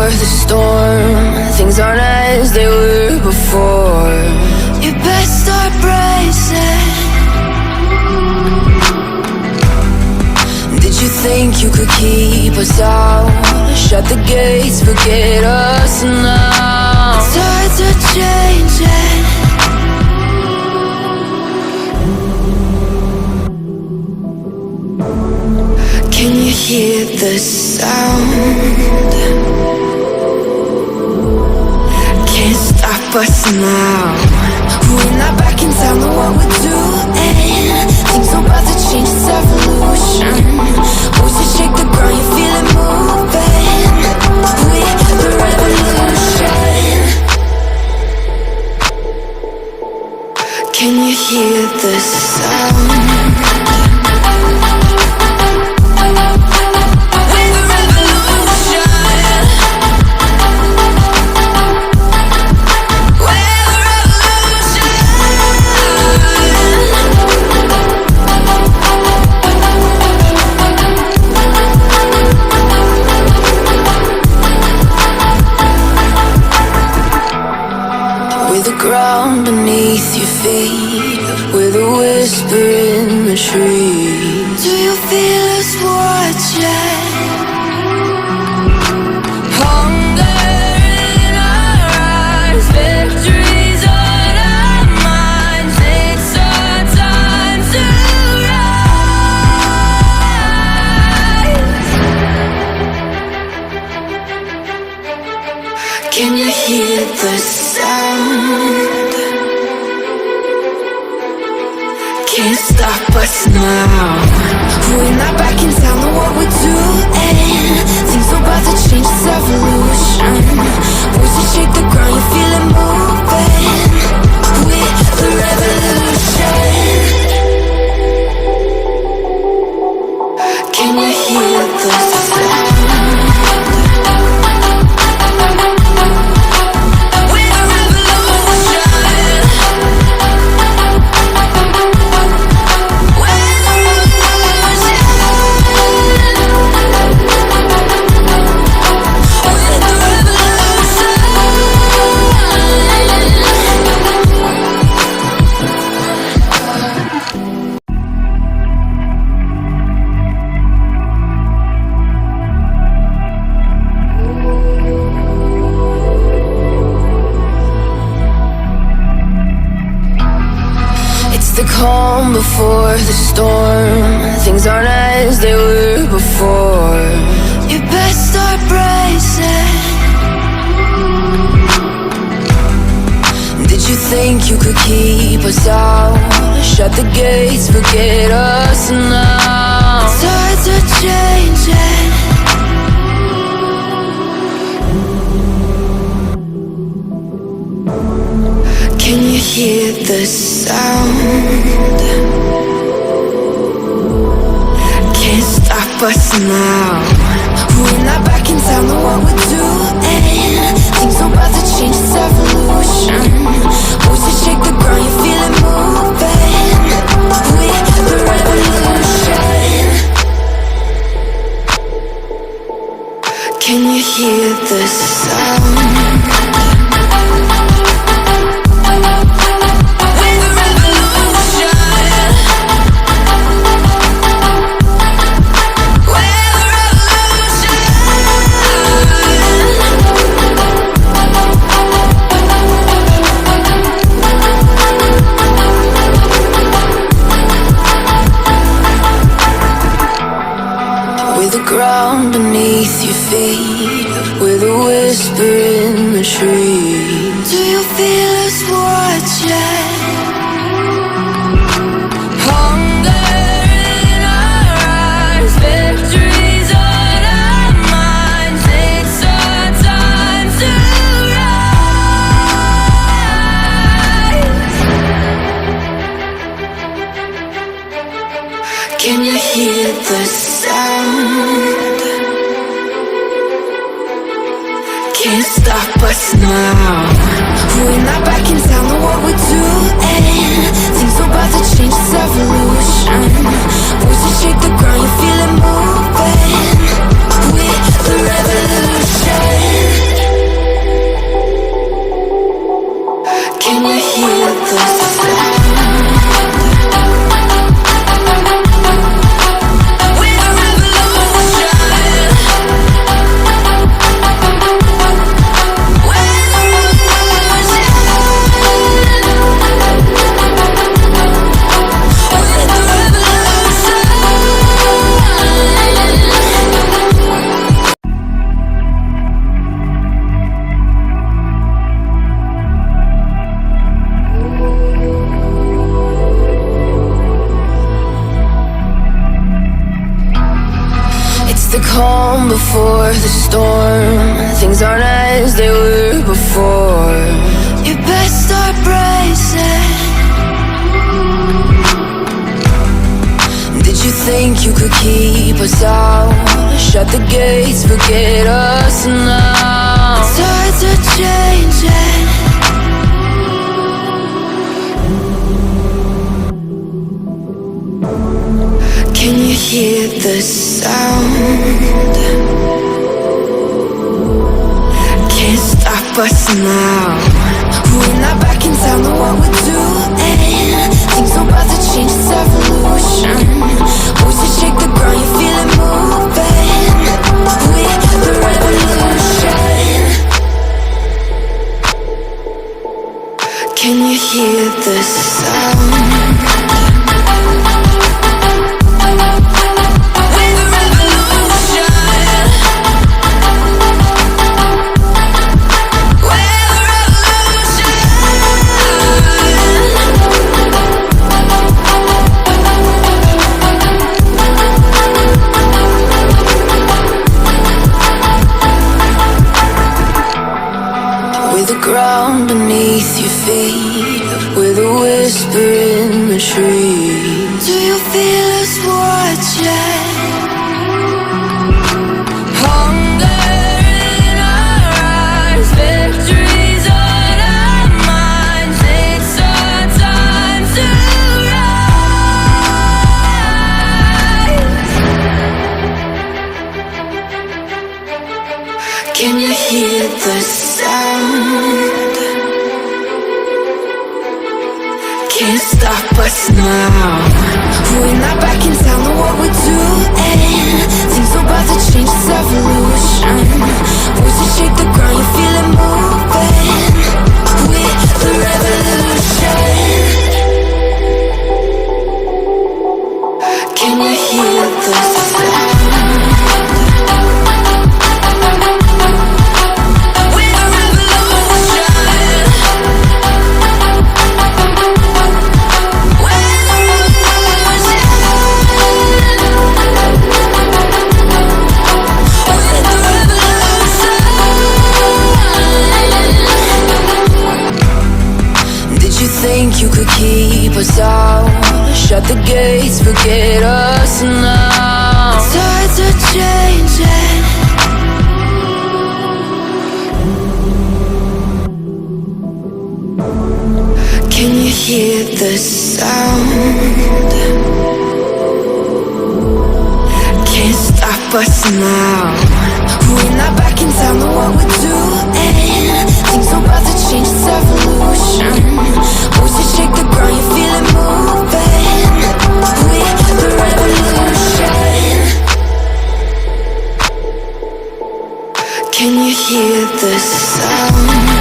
before the storm. Things aren't as they were before. You best start bracing. Did you think you could keep us out? Shut the gates, forget us now. Tides are changing. Can you hear the sound? Can't stop us now. We're not back in town, know what we're doing. Things are about to change, it's evolution. Voices shake the ground, you feel it moving. We're the revolution. Can you hear the sound? Ground beneath your feet, with a whisper in the trees. Do you feel us watching? Hunger in our eyes, victories on our minds. It's our time to rise. Can you hear the sound? Can't stop us now. We're not back in town, know what we're doing. Things are about to change, it's evolution. Voices shake the ground, you feel it moving. We're the revolution. Can you hear the sound? The calm before the storm. Things aren't as they were before. You best start bracing. Did you think you could keep us out? Shut the gates, forget us now. Tides are changing. Can you hear the sound? Can't stop us now. We're not back in town, know what we're doing. Things are about to change, it's evolution. Voices shake the ground, you feel it moving. We're the revolution. Can you hear the sound? Ground beneath your feet, with a whisper in the trees. Do you feel us watching? Hunger in our eyes, victories on our minds. It's our time to rise. Can you hear the sound? Can't stop us now. We're not back in town, know what we're doing. Things are about to change, it's evolution. Voices shake the ground, you feel it moving. We're the revolution. things aren't as they were before. You best start bracing. Did you think you could keep us out? Shut the gates, forget us now. Tides are changing. Can you hear the sound? Can't stop us now. We're not back in town, know what we're doing. Things are about to change, it's evolution. Voices shake the ground, you feel it moving. We're the revolution. Can you hear the sound? Ground beneath your feet, with a whisper in the trees. Do you feel us watching? Hunger in our eyes, victories on our minds. It's our time to rise. Can you hear the sound? Can't stop us now. We're not back in town, know what we're doing. Things are about to change, it's evolution. Voices shake the ground, you feel it moving. We're the revolution. Can you hear the sound? Think you could keep us out? Shut the gates, forget us now. Tides are changing. Can you hear the sound? Can't stop us now. We're not back in town, know what we're doing. Things are about to change, it's evolution. Voices shake the ground, you feel it moving. We're the revolution. Can you hear the sound?